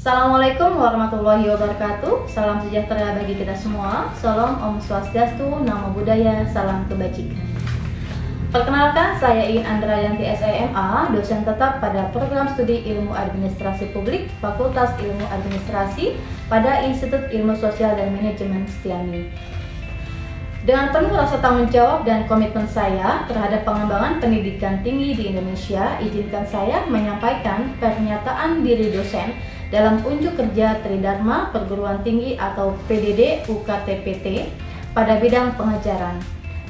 Assalamualaikum warahmatullahi wabarakatuh. Salam sejahtera bagi kita semua. Salam Om Swastiastu, Namo Buddhaya, salam kebajikan. Perkenalkan, saya Iin Andrayanti SIMA, dosen tetap pada program studi Ilmu Administrasi Publik, Fakultas Ilmu Administrasi pada Institut Ilmu Sosial dan Manajemen Setiami. Dengan penuh rasa tanggung jawab dan komitmen saya terhadap pengembangan pendidikan tinggi di Indonesia, izinkan saya menyampaikan pernyataan diri dosen dalam unjuk kerja Tridharma Perguruan Tinggi atau PDD UKT-PT pada bidang pengajaran.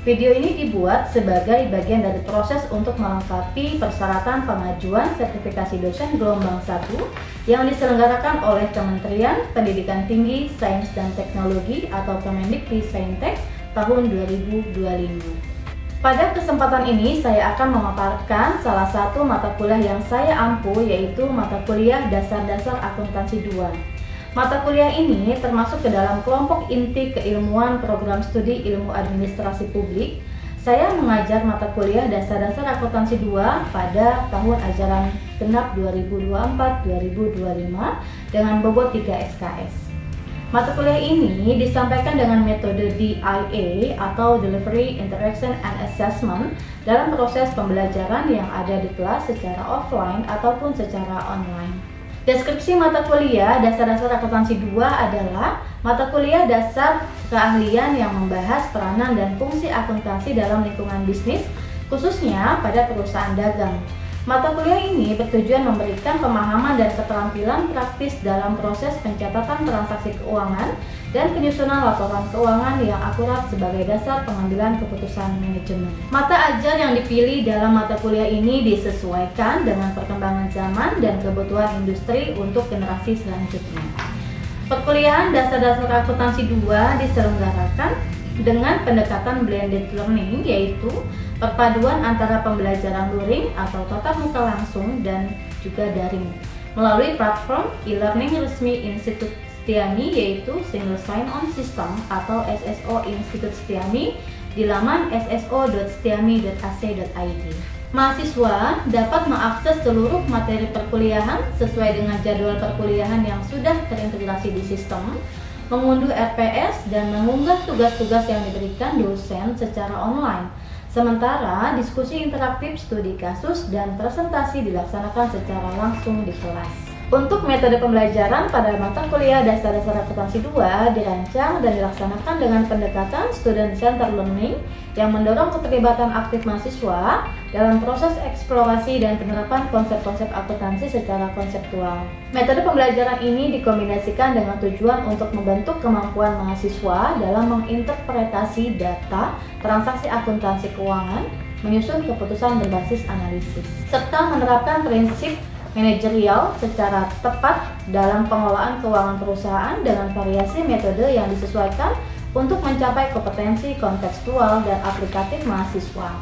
Video ini dibuat sebagai bagian dari proses untuk melengkapi persyaratan pengajuan sertifikasi dosen gelombang 1 yang diselenggarakan oleh Kementerian Pendidikan Tinggi, Sains dan Teknologi atau Kemendikti-Saintek tahun 2025. Pada kesempatan ini saya akan memaparkan salah satu mata kuliah yang saya ampu, yaitu mata kuliah Dasar-Dasar Akuntansi 2. Mata kuliah ini termasuk ke dalam kelompok inti keilmuan program studi Ilmu Administrasi Publik. Saya mengajar mata kuliah Dasar-Dasar Akuntansi 2 pada tahun ajaran genap 2024-2025 dengan bobot 3 SKS. Mata kuliah ini disampaikan dengan metode DIA atau Delivery, Interaction, and Assessment dalam proses pembelajaran yang ada di kelas secara offline ataupun secara online. Deskripsi mata kuliah Dasar-Dasar Akuntansi 2 adalah mata kuliah dasar keahlian yang membahas peranan dan fungsi akuntansi dalam lingkungan bisnis, khususnya pada perusahaan dagang. Mata kuliah ini bertujuan memberikan pemahaman dan keterampilan praktis dalam proses pencatatan transaksi keuangan dan penyusunan laporan keuangan yang akurat sebagai dasar pengambilan keputusan manajemen. Mata ajar yang dipilih dalam mata kuliah ini disesuaikan dengan perkembangan zaman dan kebutuhan industri untuk generasi selanjutnya. Perkuliahan Dasar-Dasar Akuntansi 2 diselenggarakan dengan pendekatan blended learning, yaitu perpaduan antara pembelajaran luring atau tatap muka langsung dan juga daring melalui platform e-learning resmi Institut Setiami, yaitu Single Sign-On System atau SSO Institut Setiami di laman sso.setiami.ac.id. Mahasiswa dapat mengakses seluruh materi perkuliahan sesuai dengan jadwal perkuliahan yang sudah terintegrasi di sistem, mengunduh RPS dan mengunggah tugas-tugas yang diberikan dosen secara online. Sementara diskusi interaktif, studi kasus, dan presentasi dilaksanakan secara langsung di kelas. Untuk metode pembelajaran pada mata kuliah Dasar-Dasar Akuntansi 2 dirancang dan dilaksanakan dengan pendekatan Student Centered Learning yang mendorong keterlibatan aktif mahasiswa dalam proses eksplorasi dan penerapan konsep-konsep akuntansi secara konseptual. Metode pembelajaran ini dikombinasikan dengan tujuan untuk membentuk kemampuan mahasiswa dalam menginterpretasi data transaksi akuntansi keuangan, menyusun keputusan berbasis analisis, serta menerapkan prinsip manajerial secara tepat dalam pengelolaan keuangan perusahaan dengan variasi metode yang disesuaikan untuk mencapai kompetensi kontekstual dan aplikatif mahasiswa.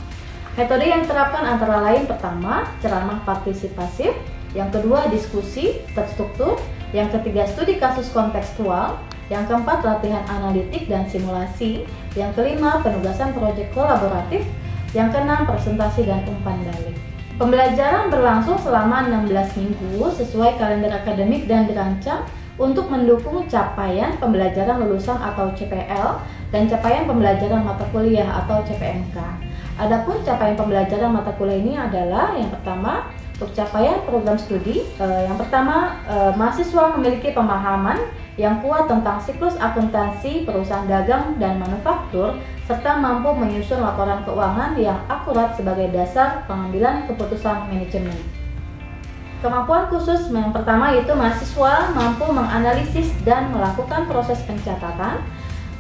Metode yang diterapkan antara lain: pertama, ceramah partisipasif, yang kedua, diskusi terstruktur, yang ketiga, studi kasus kontekstual, yang keempat, latihan analitik dan simulasi, yang kelima, penugasan proyek kolaboratif, yang keenam, presentasi dan umpan balik. Pembelajaran berlangsung selama 16 minggu sesuai kalender akademik dan dirancang untuk mendukung capaian pembelajaran lulusan atau CPL dan capaian pembelajaran mata kuliah atau CPMK. Adapun capaian pembelajaran mata kuliah ini adalah yang pertama, untuk capaian program studi, mahasiswa memiliki pemahaman yang kuat tentang siklus akuntansi perusahaan dagang dan manufaktur, serta mampu menyusun laporan keuangan yang akurat sebagai dasar pengambilan keputusan manajemen. Kemampuan khusus yang pertama yaitu mahasiswa mampu menganalisis dan melakukan proses pencatatan,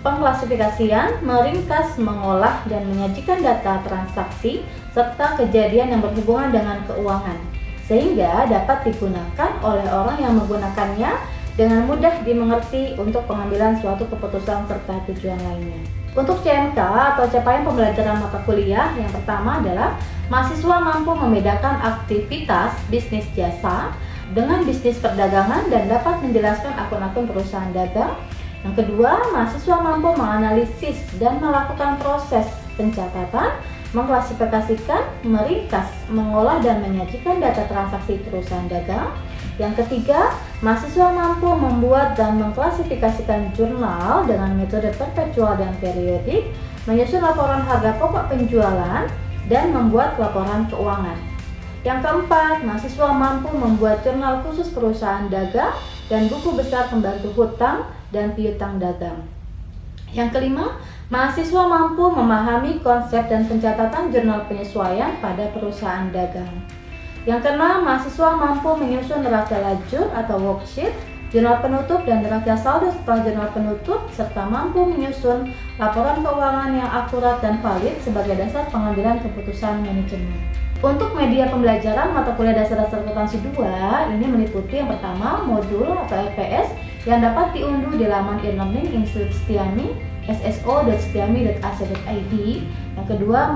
pengklasifikasian, meringkas, mengolah, dan menyajikan data transaksi serta kejadian yang berhubungan dengan keuangan, sehingga dapat digunakan oleh orang yang menggunakannya dengan mudah dimengerti untuk pengambilan suatu keputusan serta tujuan lainnya. Untuk CMK atau capaian pembelajaran mata kuliah, yang pertama adalah mahasiswa mampu membedakan aktivitas bisnis jasa dengan bisnis perdagangan dan dapat menjelaskan akun-akun perusahaan dagang. Yang kedua, mahasiswa mampu menganalisis dan melakukan proses pencatatan, mengklasifikasikan, meringkas, mengolah dan menyajikan data transaksi perusahaan dagang. Yang ketiga, Mahasiswa mampu membuat dan mengklasifikasikan jurnal dengan metode perpetual dan periodik, menyusun laporan harga pokok penjualan, dan membuat laporan keuangan. Yang keempat, mahasiswa mampu membuat jurnal khusus perusahaan dagang dan buku besar pembantu hutang dan piutang dagang. Yang kelima, mahasiswa mampu memahami konsep dan pencatatan jurnal penyesuaian pada perusahaan dagang. Yang keenam, mahasiswa mampu menyusun neraca lajur atau worksheet, jurnal penutup dan neraca saldo setelah jurnal penutup, serta mampu menyusun laporan keuangan yang akurat dan valid sebagai dasar pengambilan keputusan manajemen. Untuk media pembelajaran mata kuliah dasar-dasar akuntansi 2, ini meliputi yang pertama, modul atau RPS yang dapat diunduh di laman e-learning Institut Setiami, sso.setiami.ac.id. Yang kedua,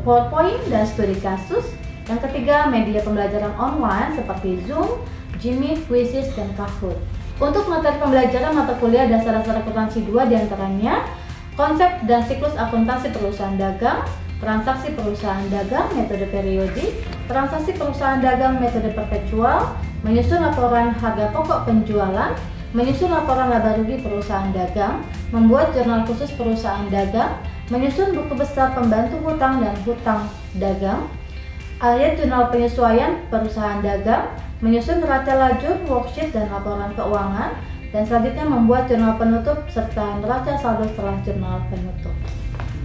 PowerPoint dan studi kasus. Yang ketiga, media pembelajaran online seperti Zoom, Jimmy, Quizzes, dan Kahoot. Untuk materi pembelajaran mata kuliah dasar-dasar akuntansi 2 diantaranya konsep dan siklus akuntansi perusahaan dagang, transaksi perusahaan dagang metode periodik, transaksi perusahaan dagang metode perpetual, menyusun laporan harga pokok penjualan, menyusun laporan laba rugi perusahaan dagang, membuat jurnal khusus perusahaan dagang, menyusun buku besar pembantu hutang dan hutang dagang, ayat jurnal penyesuaian perusahaan dagang, menyusun neraca lajur, worksheet, dan laporan keuangan, dan selanjutnya membuat jurnal penutup serta neraca saldo setelah jurnal penutup.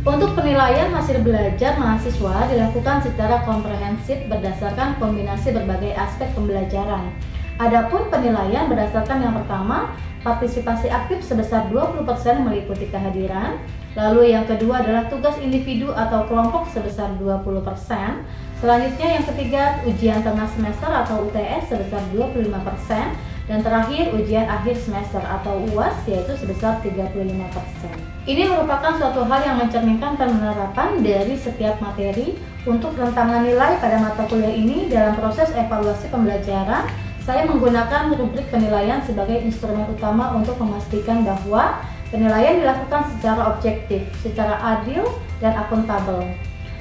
Untuk penilaian hasil belajar mahasiswa dilakukan secara komprehensif berdasarkan kombinasi berbagai aspek pembelajaran. Adapun penilaian berdasarkan yang pertama, partisipasi aktif sebesar 20% meliputi kehadiran. Lalu yang kedua adalah tugas individu atau kelompok sebesar 20%. Selanjutnya yang ketiga, ujian tengah semester atau UTS sebesar 25%. Dan terakhir, ujian akhir semester atau UAS yaitu sebesar 35%. Ini merupakan suatu hal yang mencerminkan penerapan dari setiap materi. Untuk rentangan nilai pada mata kuliah ini dalam proses evaluasi pembelajaran, saya menggunakan rubrik penilaian sebagai instrumen utama untuk memastikan bahwa penilaian dilakukan secara objektif, secara adil, dan akuntabel.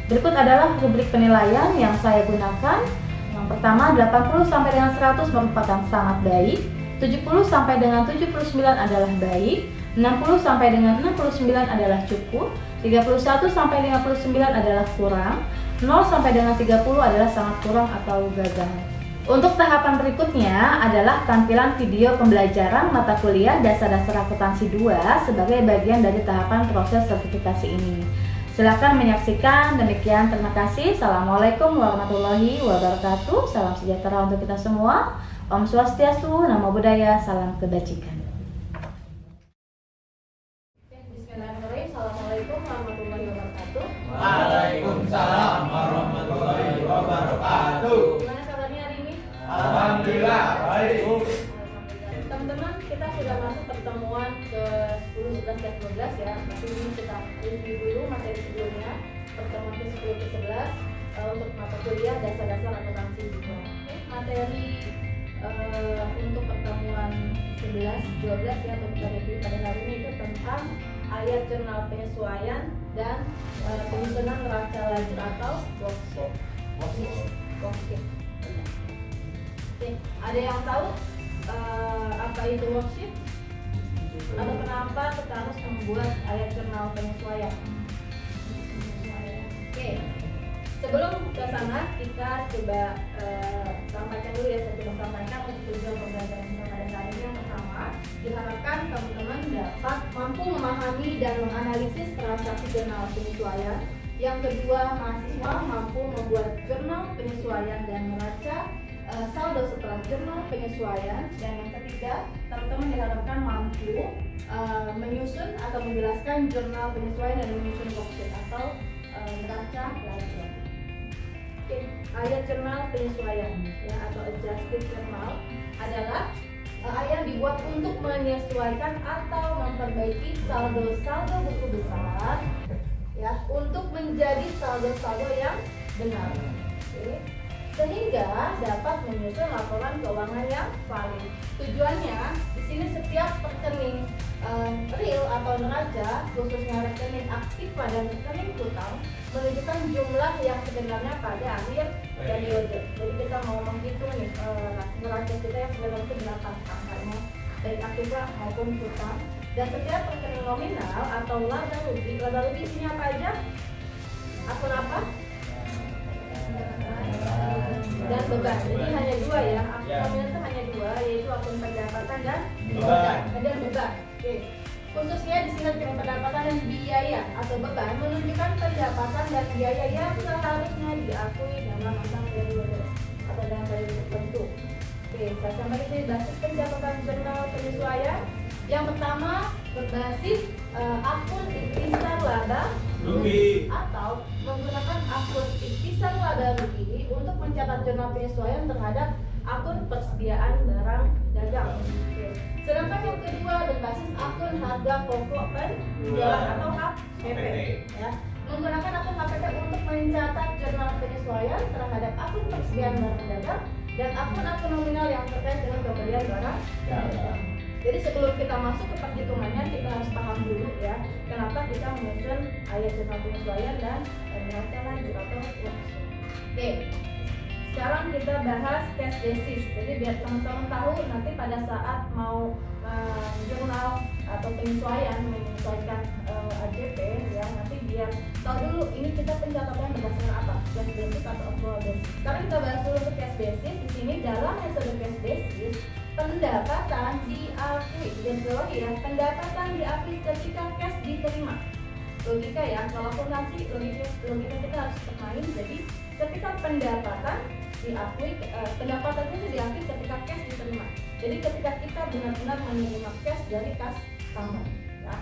Berikut adalah rubrik penilaian yang saya gunakan. Yang pertama, 80 sampai dengan 100 merupakan sangat baik, 70 sampai dengan 79 adalah baik, 60 sampai dengan 69 adalah cukup, 31 sampai 59 adalah kurang, 0 sampai dengan 30 adalah sangat kurang atau gagal. Untuk tahapan berikutnya adalah tampilan video pembelajaran mata kuliah dasar-dasar akuntansi 2 sebagai bagian dari tahapan proses sertifikasi ini. Silakan menyaksikan. Demikian, terima kasih. Assalamualaikum warahmatullahi wabarakatuh. Salam sejahtera untuk kita semua. Om Swastiastu, Namo Buddhaya, salam kebajikan. Bismillahirrahmanirrahim. Assalamualaikum warahmatullahi wabarakatuh. Waalaikumsalam warahmatullahi wabarakatuh. Gimana kabarnya hari ini? Alhamdulillah baik. Teman-teman, kita sudah masuk pertemuan ke 10, 11, dan 12 ya. Tapi ini kita review dulu materi sebelumnya. Pertemuan ke 10 ke 11 untuk mata kuliah dasar-dasar akuntansi 2. Materi untuk pertemuan 11, 12 ya, untuk kita review pada hari ini itu tentang ayat jurnal penyesuaian dan penyusunan neraca lajur atau worksheet. Oke, ada yang tahu apa itu worksheet? Atau kenapa kita harus membuat ayat jurnal penyesuaian? Oke, sebelum ke sana kita coba sampaikan dulu ya, saya coba sampaikan untuk tujuan pembelajaran kita pada hari ini. Yang pertama, diharapkan teman-teman dapat mampu memahami dan menganalisis transaksi jurnal penyesuaian. Yang kedua, mahasiswa mampu membuat jurnal penyesuaian dan neraca saldo setelah jurnal penyesuaian. Dan yang ketiga, teman-teman diharapkan mampu menyusun atau menjelaskan jurnal penyesuaian dan menyusun worksheet atau neraca lajur. Oke, ayat jurnal penyesuaian ya, atau adjusted journal adalah ayat dibuat untuk menyesuaikan atau memperbaiki saldo-saldo buku besar ya, untuk menjadi saldo-saldo yang benar. Oke. sehingga dapat menyusun laporan keuangan yang valid. Tujuannya di sini setiap rekening real atau neraca, khususnya rekening aktiva dan rekening hutang, menunjukkan jumlah yang sebenarnya pada akhir periode. Jadi kita mau menghitung nih neraca kita yang sebenarnya itu berapa angkanya, baik aktiva maupun hutang. Dan setiap rekening nominal atau laba rugi isinya apa aja? Akun apa? Dan beban. Jadi hanya dua ya. Akun nominal itu hanya dua, yaitu akun pendapatan dan beban. Oke. Khususnya di sini akun pendapatan dan biaya atau beban menunjukkan pendapatan dan biaya yang seharusnya diakui dalam masa periode atau dalam periode tertentu. Oke, saya kembali ke basis pencatatan jurnal penyesuaian. Yang pertama berbasis akun ikhtisar laba rugi atau menggunakan akun ikhtisar laba rugi untuk mencatat jurnal penyesuaian terhadap akun persediaan barang dagang. Sedangkan yang kedua berbasis akun harga pokok penjualan atau HPP, ya. Menggunakan akun HPP untuk mencatat jurnal penyesuaian terhadap akun persediaan barang dagang dan akun-akun nominal yang terkait dengan pembelian barang dagang. Jadi sebelum kita masuk ke perhitungannya, kita harus paham dulu ya kenapa kita menyusun ayat jurnal penyesuaian dan neraca lanjut atau worksheet. Oke, sekarang kita bahas cash basis. Jadi biar teman-teman tahu nanti pada saat mau jurnal atau penyesuaian menyesuaikan AJP ya, nanti biar tahu dulu ini kita pencatatan berdasarkan apa, cash basis atau accrual basis. Sekarang kita bahas dulu untuk cash basis. Di sini dalam metode cash basis pendapatan diakui, dan ya, pendapatan diakui ketika cash diterima. Logika ya, kalau akuntansi logika kita harus bermain. Jadi ketika pendapatan diakui, pendapatan itu diakui ketika cash diterima. Jadi ketika kita benar-benar menerima cash dari customer, ya.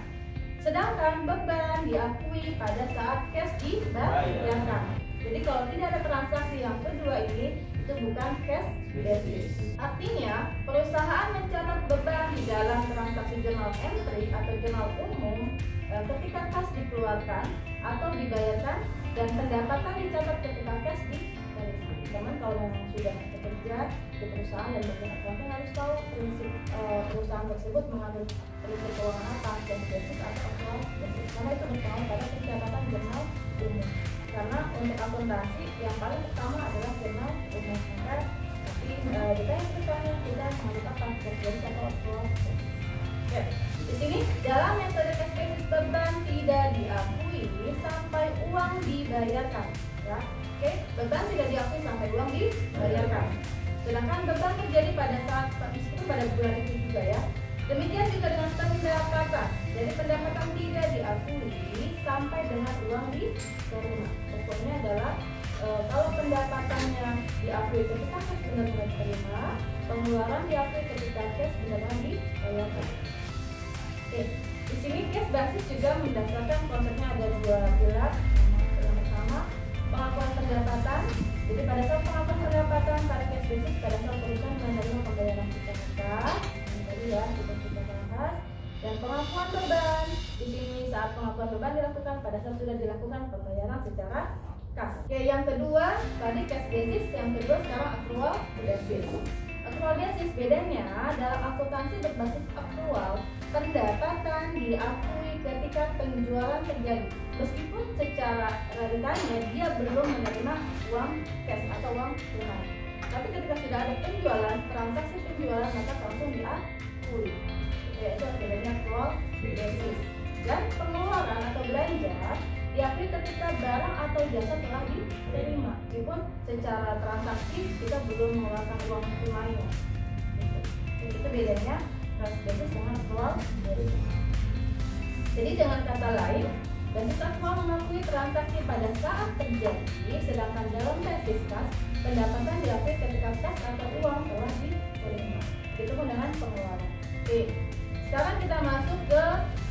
Sedangkan beban diakui pada saat cash dibayarkan. Jadi kalau tidak ada transaksi yang kedua ini, itu bukan cash basis. Artinya perusahaan mencatat beban di dalam transaksi journal entry atau jurnal umum ketika kas dikeluarkan atau dibayarkan, dan pendapatan dicatat ketika cash diterima. Teman kalau memang sudah bekerja di perusahaan dan berkelanjutan harus tahu prinsip perusahaan tersebut mengambil prinsip keuangan apa, cash basis atau accrual basis. Karena itu berpengaruh pada pencatatan jurnal umum. Karena untuk akuntansi yang paling pertama adalah jurnal umum. Tapi kita yang pertama kita menggunakan cash basis atau accrual basis. Oke, di sini dalam metode cash basis beban tidak diakui sampai uang dibayarkan, ya. Oke, beban tidak diakui sampai uang dibayarkan. Sedangkan beban terjadi pada saat itu pada bulan itu juga ya. Demikian juga dengan pendapatan. Jadi pendapatan tidak diakui sampai dengan uang diterima. Pokoknya adalah kalau pendapatannya diakui ketika cash benar-benar diterima, pengeluaran diakui ketika cash benar-benar dibayarkan. Oke, di sini cash basis juga mendasarkan konsepnya ada dua pilar. Yang pertama pengakuan pendapatan. Jadi pada saat pengakuan pendapatan pada cash basis, pada saat perusahaan menerima pembayaran secara kas, tadi ya kita bahas. Dan pengakuan beban, di sini saat pengakuan beban dilakukan pada saat sudah dilakukan pembayaran secara kas. Oke, yang kedua tadi cash basis, yang kedua sekarang accrual basis. Accrual basis bedanya dalam akuntansi berbasis accrual, pendapatan diakui ketika penjualan terjadi, meskipun secara realitanya dia belum menerima uang cash atau uang tunai. Tapi ketika sudah ada penjualan, transaksi penjualan, maka langsung diakui. Yaitu bedanya accrual basis. Dan pengeluaran atau belanja diakui ketika barang atau jasa telah diterima, meskipun secara transaksi kita belum mengeluarkan uang tunainya. Itu bedanya cash basis dengan accrual basis. Jadi dengan kata lain, basis accrual mengakui transaksi pada saat terjadi, sedangkan dalam basis kas pendapatan diakui ketika kas atau uang telah diterima. Itu dengan pengeluaran. Oke, sekarang kita masuk ke,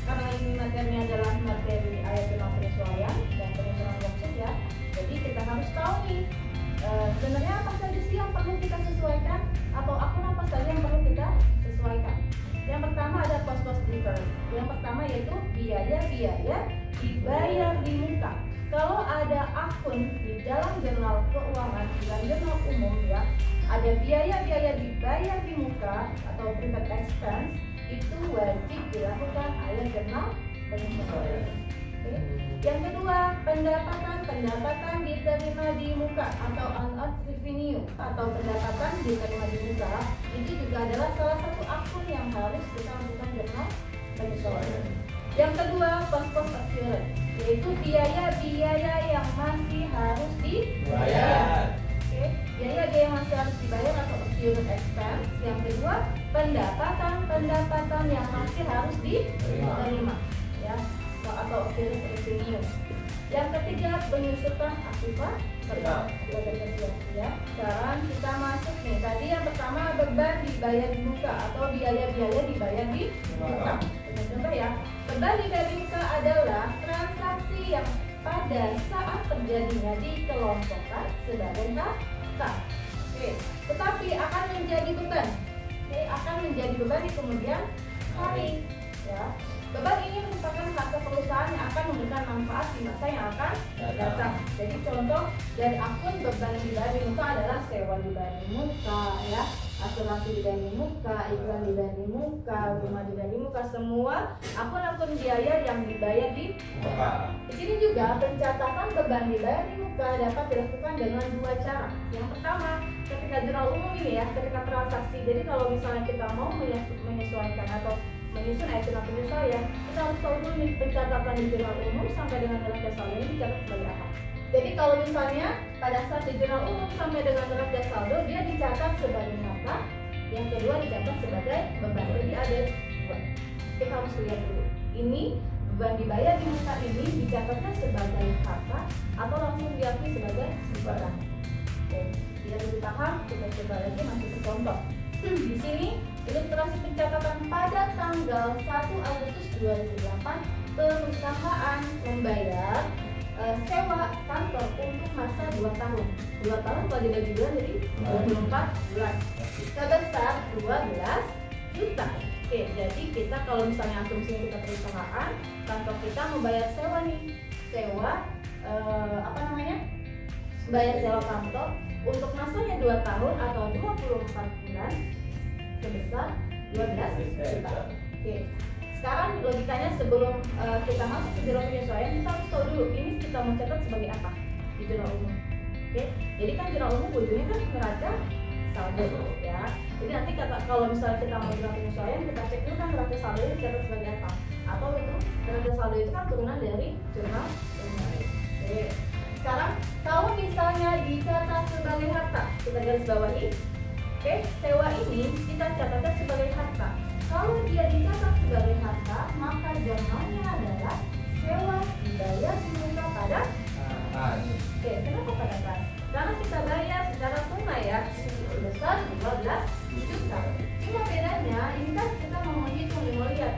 karena ini materinya adalah materi ayat jurnal penyesuaian dan penyusunan worksheet ya. Jadi kita harus tahu nih sebenarnya apa saja sih yang perlu kita sesuaikan, atau akun apa saja yang perlu kita sesuaikan. Yang pertama ada cost differ. Yang pertama yaitu biaya-biaya dibayar di muka. Kalau ada akun tahun di dalam jurnal keuangan dan jurnal umum ya, ada biaya-biaya dibayar di muka atau prepaid expense, itu wajib dilakukan oleh jurnal penyesuaian. Oke. Yang kedua, pendapatan diterima di muka atau unearned revenue atau pendapatan diterima di muka itu juga adalah salah satu akun yang harus kita lakukan jurnal penyesuaian. Yang kedua, cost occurrence, yaitu biaya-biaya yang masih harus dibayar. Oke, biaya-biaya yang masih harus dibayar atau occurrence expense. Yang kedua, pendapatan yang masih harus diterima, ya, atau occurrence revenue. Yang ketiga, penyusutan aktiva tetap. Ya. Sekarang kita masuk nih. Tadi yang pertama beban dibayar di muka atau biaya-biaya dibayar di muka. Contoh ya, beban dibayar di muka adalah transaksi yang pada saat terjadinya dikelompokkan sebagai harta. Oke, tetapi akan menjadi beban. Oke, akan menjadi beban di kemudian hari. Ya. Beban ini merupakan harta perusahaan yang akan memberikan manfaat di masa yang akan datang. Jadi contoh dari akun beban dibayar di muka adalah sewa dibayar di muka, ya, asuransi dibayar di muka, iklan dibayar di muka, rumah dibayar di muka, semua akun-akun biaya yang dibayar di muka. Di sini juga pencatatan beban dibayar di muka dapat dilakukan dengan dua cara. Yang pertama, ketika jurnal umum ini ya, ketika transaksi. Jadi kalau misalnya kita mau menyesuaikan atau menyusun jurnal penyesuaian, kita harus tahu dulu nih pencatatan di jurnal umum sampai dengan neraca saldo ini dicatat sebagai apa. Jadi kalau misalnya pada saat di jurnal umum sampai dengan neraca saldo dia dicatat sebagai harta, yang kedua dicatat sebagai beban. Jadi ada dua. Kita harus lihat dulu. Ini beban dibayar di muka ini dicatatnya sebagai harta atau langsung diakui sebagai beban. Oke, biar lebih paham kita coba lagi masuk ke contoh. Di sini ilustrasi pencatatan pada tanggal 1 Agustus 2008, perusahaan membayar sewa kantor untuk masa 2 tahun. 2 tahun kalau dibagi bulan jadi 24 bulan. Sebesar 12 juta. Oke, jadi kita kalau misalnya asumsi kita perusahaan, kantor kita membayar sewa nih. Sewa bayar sewa kantor untuk masanya 2 tahun atau 24 bulan sebesar 12 juta. Oke. Sekarang logikanya sebelum kita masuk ke jurnal penyesuaian, kita harus tahu dulu ini kita mau catat sebagai apa di jurnal umum. Oke. Jadi kan jurnal umum ujungnya kan neraca saldo ya. Jadi nanti kalau misalnya kita mau jurnal penyesuaian, kita cek dulu kan neraca saldo ini dicatat sebagai apa. Atau itu neraca saldo itu kan turunan dari jurnal umum. Oke. Sekarang kalau misalnya dicatat sebagai harta, kita garis bawahi. Oke, sewa ini kita catatkan sebagai harta. Kalau dia dicatat sebagai harta, maka jurnalnya adalah sewa dibayar di muka pada kas. Oke, kenapa pada kas? Karena kita bayar secara tunai ya, sebesar 12 juta. Cuma bedanya, ini kan kita mau menghitung, mau lihat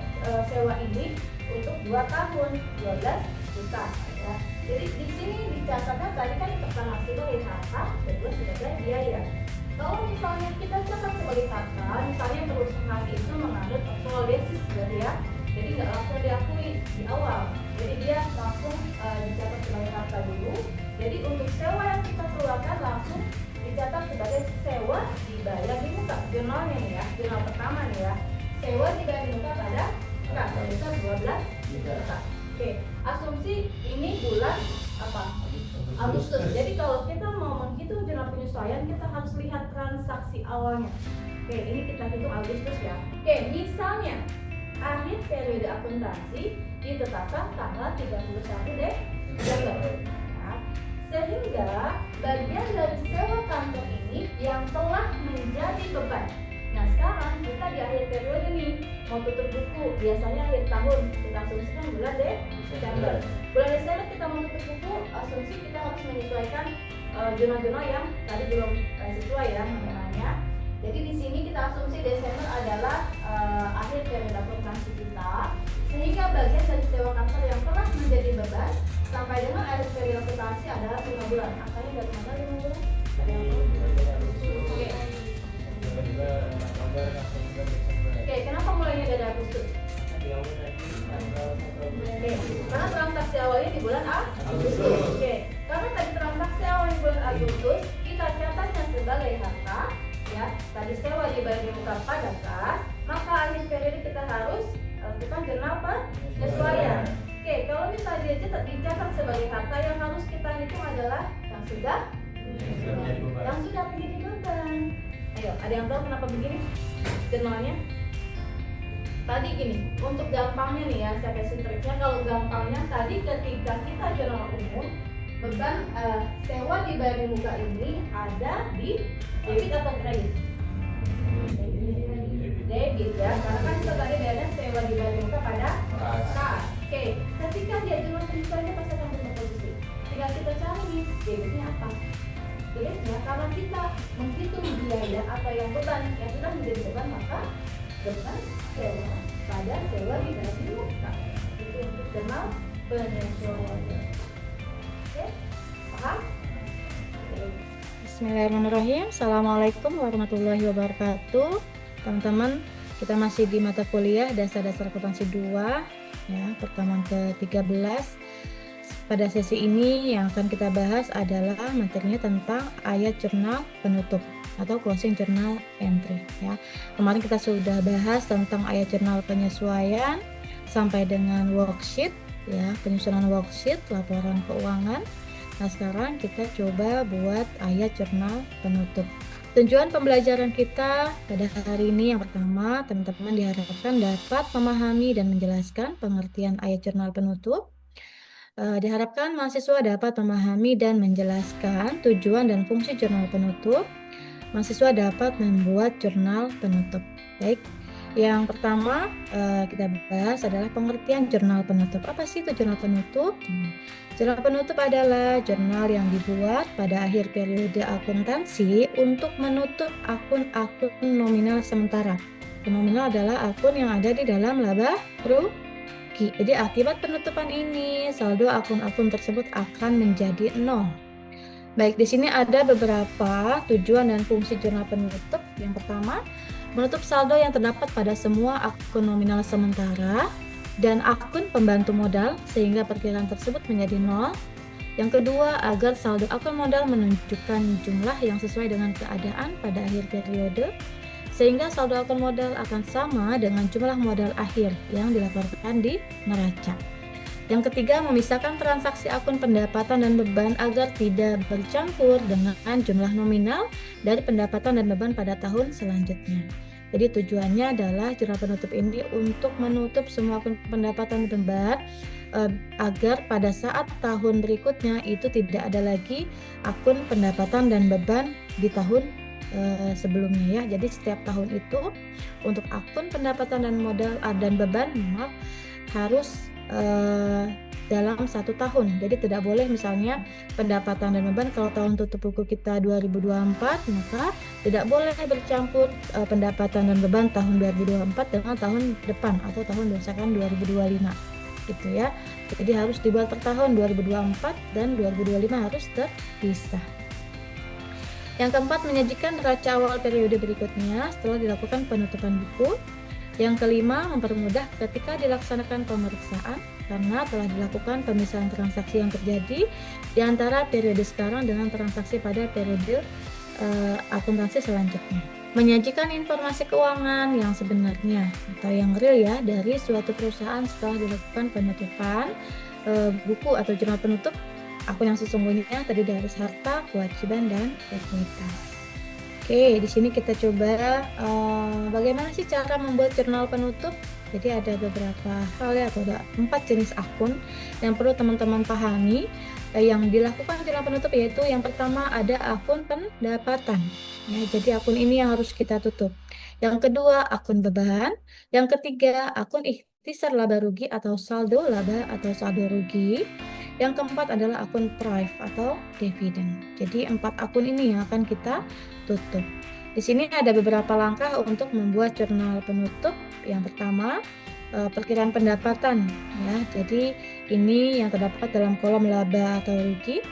sewa ini untuk 2 tahun, 12 juta. Ya. Jadi di sini dicatatkan tadi kan pertama sebagai harta, kedua sebagai biaya. Kalau misalnya kita catat sebagai harta, misalnya perusahaan itu mengambil konsolidasis gitu ya, jadi nggak langsung diakui di awal, jadi dia langsung dicatat sebagai harta dulu. Jadi untuk sewa yang kita keluarkan langsung dicatat sebagai sewa dibayar di muka. Jurnalnya nih ya, jurnal pertama nih ya, sewa dibayar di muka pada kas sebesar 12 juta. Oke, asumsi ini bulan apa? Agustus. Jadi kalau kita mau menghitung jurnal penyesuaian, kita harus lihat transaksi awalnya. Oke, ini kita hitung Agustus ya. Oke, misalnya akhir periode akuntansi ditetapkan tanggal 31 Desember. Ya. Sehingga bagian dari sewa kantor ini yang telah menjadi beban. Nah sekarang kita di akhir periode nih mau tutup buku, biasanya akhir tahun kita asumsikan bulan Desember. Bulan Desember kita mau tutup buku, asumsi kita harus menyesuaikan jurnal-jurnal yang tadi belum sesuai ya namanya. Jadi di sini kita asumsi Desember adalah akhir periode akuntansi kita, sehingga bagian dari sewa kantor yang telah menjadi beban sampai dengan akhir periode akuntansi adalah 5 bulan. Angkanya dari mana 5 bulan? Oke, kenapa mulainya dari Agustus? Oke, karena transaksi awalnya di bulan Agustus. Oke, karena tadi transaksi terdaftar pada kas, maka akhir periode kita harus lakukan jurnal penyesuaian. Oke, kalau misalnya dia dicatat sebagai harta, yang harus kita hitung adalah yang sudah menjadi beban. Ayo, ada yang tahu kenapa begini jurnalnya? Tadi gini, untuk gampangnya nih ya, saya kasih triknya. Kalau gampangnya tadi ketika kita jurnal umum, beban sewa di bayar di muka ini ada di debit atau kredit? Debit ya, karena kan kita tadi bayarnya sewa di bayar di muka pada kas. Oke, ketika dia jurnal penyesuaiannya pasti akan berubah posisi. Tinggal kita cari nih, debitnya apa? Debitnya karena kita menghitung biaya atau yang beban yang sudah menjadi beban, maka beban sewa pada sewa di bayar di muka. Itu untuk jurnal penyesuaian. Oke, paham? Bismillahirrahmanirrahim. Assalamualaikum warahmatullahi wabarakatuh. Teman-teman, kita masih di mata kuliah dasar-dasar akuntansi 2 ya, pertemuan ke-13. Pada sesi ini yang akan kita bahas adalah materinya tentang ayat jurnal penutup atau closing journal entry ya. Kemarin kita sudah bahas tentang ayat jurnal penyesuaian sampai dengan worksheet ya, penyusunan worksheet laporan keuangan. Nah, sekarang kita coba buat ayat jurnal penutup. Tujuan pembelajaran kita pada hari ini yang pertama, teman-teman diharapkan dapat memahami dan menjelaskan pengertian ayat jurnal penutup. Diharapkan mahasiswa dapat memahami dan menjelaskan tujuan dan fungsi jurnal penutup. Mahasiswa dapat membuat jurnal penutup. Baik, yang pertama kita bahas adalah pengertian jurnal penutup. Apa sih itu jurnal penutup? Jurnal penutup adalah jurnal yang dibuat pada akhir periode akuntansi untuk menutup akun-akun nominal sementara. Nominal adalah akun yang ada di dalam laba rugi. Jadi akibat penutupan ini saldo akun-akun tersebut akan menjadi 0. Baik, di sini ada beberapa tujuan dan fungsi jurnal penutup. Yang pertama, menutup saldo yang terdapat pada semua akun nominal sementara dan akun pembantu modal sehingga perkiraan tersebut menjadi 0. Yang kedua, agar saldo akun modal menunjukkan jumlah yang sesuai dengan keadaan pada akhir periode sehingga saldo akun modal akan sama dengan jumlah modal akhir yang dilaporkan di neraca. Yang ketiga, memisahkan transaksi akun pendapatan dan beban agar tidak bercampur dengan jumlah nominal dari pendapatan dan beban pada tahun selanjutnya. Jadi tujuannya adalah jurnal penutup ini untuk menutup semua akun pendapatan dan beban agar pada saat tahun berikutnya itu tidak ada lagi akun pendapatan dan beban di tahun sebelumnya ya. Jadi setiap tahun itu untuk akun pendapatan dan modal dan beban harus dalam 1 tahun. Jadi tidak boleh misalnya pendapatan dan beban kalau tahun tutup buku kita 2024 maka tidak boleh bercampur pendapatan dan beban tahun 2024 dengan tahun depan atau tahun misalkan 2025 gitu ya. Jadi harus dibuat per tahun 2024 dan 2025 harus terpisah. Yang keempat, menyajikan neraca awal periode berikutnya setelah dilakukan penutupan buku. Yang kelima, mempermudah ketika dilaksanakan pemeriksaan karena telah dilakukan pemisahan transaksi yang terjadi di antara periode sekarang dengan transaksi pada periode akuntansi selanjutnya. Menyajikan informasi keuangan yang sebenarnya atau yang real ya dari suatu perusahaan setelah dilakukan penutupan buku atau jurnal penutup akun yang sesungguhnya terdiri dari harta, kewajiban, dan ekuitas. Oke, di sini kita coba bagaimana sih cara membuat jurnal penutup. Jadi ada beberapa hal ya, atau ada 4 jenis akun yang perlu teman-teman pahami yang dilakukan jurnal penutup, yaitu yang pertama ada akun pendapatan. Ya, jadi akun ini yang harus kita tutup. Yang kedua akun beban. Yang ketiga akun ikhtisar laba rugi atau saldo laba atau saldo rugi. Yang keempat adalah akun prive atau dividen. Jadi 4 akun ini yang akan kita tutup. Di sini ada beberapa langkah untuk membuat jurnal penutup. Yang pertama, perkiraan pendapatan ya. Jadi ini yang terdapat dalam kolom laba atau rugi.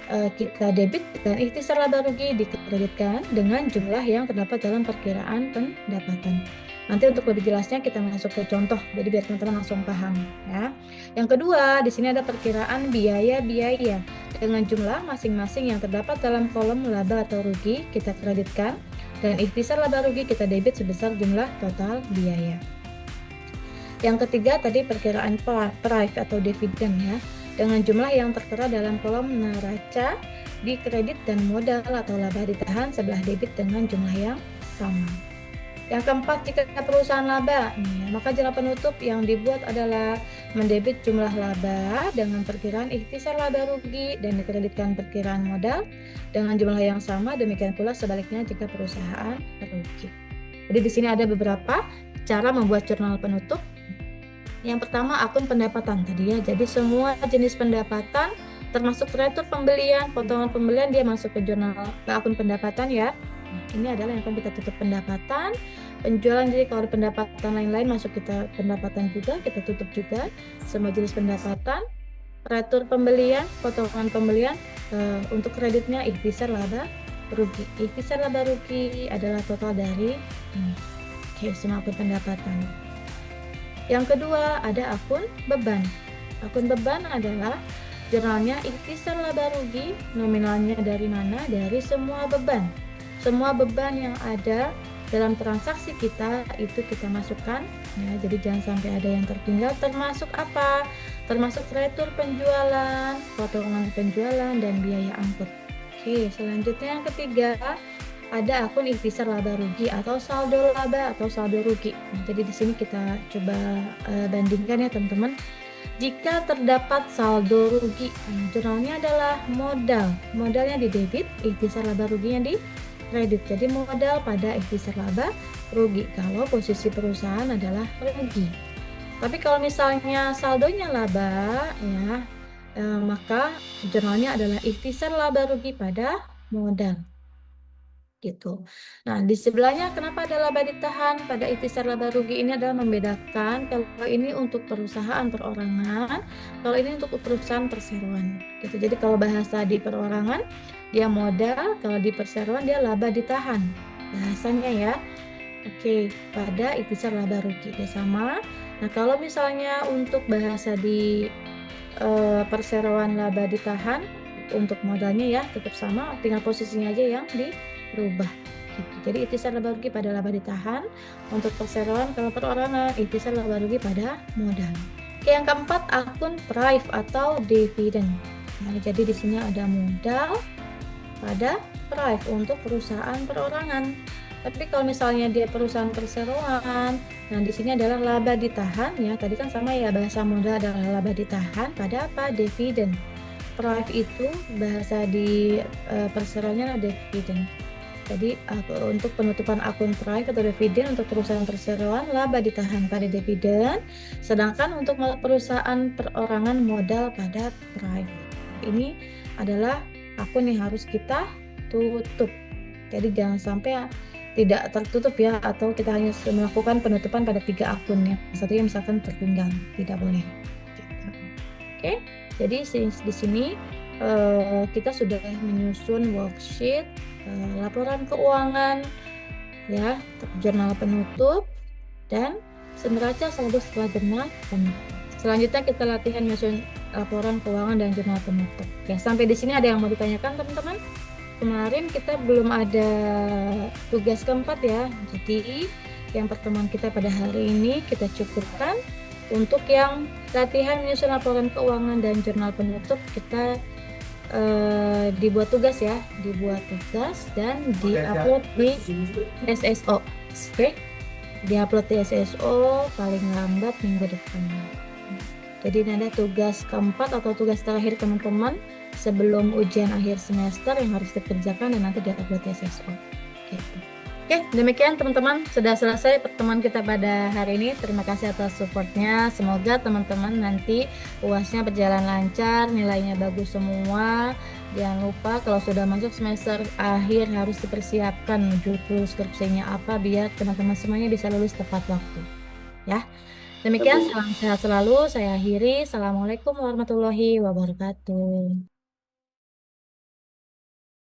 Kita debit dan ikhtisar laba rugi dikreditkan dengan jumlah yang terdapat dalam perkiraan pendapatan. Nanti untuk lebih jelasnya kita masuk ke contoh, jadi biar teman-teman langsung paham ya. Yang kedua, di sini ada perkiraan biaya-biaya dengan jumlah masing-masing yang terdapat dalam kolom laba atau rugi kita kreditkan Dan ikhtisar laba rugi kita debit sebesar jumlah total biaya. Yang ketiga tadi perkiraan price atau dividen ya, dengan jumlah yang tertera dalam kolom neraca di kredit dan modal atau laba ditahan sebelah debit dengan jumlah yang sama. Yang keempat, jika perusahaan laba, maka jurnal penutup yang dibuat adalah mendebit jumlah laba dengan perkiraan ikhtisar laba rugi dan dikreditkan perkiraan modal dengan jumlah yang sama. Demikian pula sebaliknya jika perusahaan rugi. Jadi di sini ada beberapa cara membuat jurnal penutup. Yang pertama, akun pendapatan tadi ya. Jadi semua jenis pendapatan termasuk retur pembelian, potongan pembelian dia masuk ke akun pendapatan ya. Ini adalah yang akan kita tutup pendapatan. Penjualan, jadi kalau ada pendapatan lain-lain masuk kita pendapatan juga, kita tutup juga semua jenis pendapatan. Retur pembelian, potongan pembelian, untuk kreditnya ikhtisar laba rugi. Ikhtisar laba rugi adalah total dari ini. Oke, semua akun pendapatan. Yang kedua ada akun beban. Akun beban adalah jurnalnya ikhtisar laba rugi, nominalnya dari mana? Dari semua beban. Semua beban yang ada dalam transaksi kita itu kita masukkan ya, jadi jangan sampai ada yang tertinggal. Termasuk apa? Termasuk retur penjualan, potongan penjualan, dan biaya angkut. Oke, selanjutnya yang ketiga ada akun ikhtisar laba rugi atau saldo laba atau saldo rugi. Nah, jadi di sini kita coba bandingkan ya teman-teman. Jika terdapat saldo rugi, jurnalnya adalah modalnya di debit, ikhtisar laba ruginya di kredit. Jadi modal pada ikhtisar laba rugi kalau posisi perusahaan adalah rugi. Tapi kalau misalnya saldonya laba ya, maka jurnalnya adalah ikhtisar laba rugi pada modal gitu. Nah, di sebelahnya kenapa ada laba ditahan pada ikhtisar laba rugi? Ini adalah membedakan kalau ini untuk perusahaan perorangan, kalau ini untuk perusahaan perseroan gitu. Jadi kalau bahasa di perorangan dia modal, kalau di perseroan dia laba ditahan bahasanya ya. Oke, pada ikhtisar laba rugi dia sama. Nah, kalau misalnya untuk bahasa di perseroan laba ditahan, untuk modalnya ya tetap sama, tinggal posisinya aja yang dirubah gitu. Jadi ikhtisar laba rugi pada laba ditahan. Untuk perseroan, kalau perorangan ikhtisar laba rugi pada modal. Oke, yang keempat akun prive atau dividen. Nah, jadi di sini ada modal pada prive untuk perusahaan perorangan. Tapi kalau misalnya dia perusahaan perseroan, nah di sini adalah laba ditahan ya. Tadi kan sama ya, bahasa modal adalah laba ditahan pada apa? Dividen. Prive itu bahasa di perseroannya adalah dividen. Jadi untuk penutupan akun prive atau dividen untuk perusahaan perseroan laba ditahan pada dividen, sedangkan untuk perusahaan perorangan modal pada prive. Ini adalah akun yang harus kita tutup. Jadi jangan sampai tidak tertutup ya, atau kita hanya melakukan penutupan pada 3 akun ya. Satunya misalkan tertinggal, tidak boleh. Oke, jadi di sini kita sudah menyusun worksheet laporan keuangan ya, jurnal penutup dan neraca saldo setelah jurnal penutup. Selanjutnya kita latihan menyusun laporan keuangan dan jurnal penutup. Ya, sampai di sini ada yang mau ditanyakan teman-teman? Kemarin kita belum ada tugas keempat ya. Jadi yang pertemuan kita pada hari ini kita cukupkan. Untuk yang latihan menyusun laporan keuangan dan jurnal penutup kita dibuat tugas ya, dan diupload di SSO. Oke, diupload di SSO paling lambat minggu depan. Jadi ini ada tugas keempat atau tugas terakhir teman-teman sebelum ujian akhir semester yang harus dikerjakan dan nanti diupload di SSO. Gitu. Oke, demikian teman-teman, sudah selesai pertemuan kita pada hari ini. Terima kasih atas supportnya. Semoga teman-teman nanti UASnya berjalan lancar, nilainya bagus semua. Jangan lupa kalau sudah masuk semester akhir harus dipersiapkan judul skripsinya apa biar teman-teman semuanya bisa lulus tepat waktu. Ya, demikian, salam sehat selalu. Saya akhiri. Assalamualaikum warahmatullahi wabarakatuh.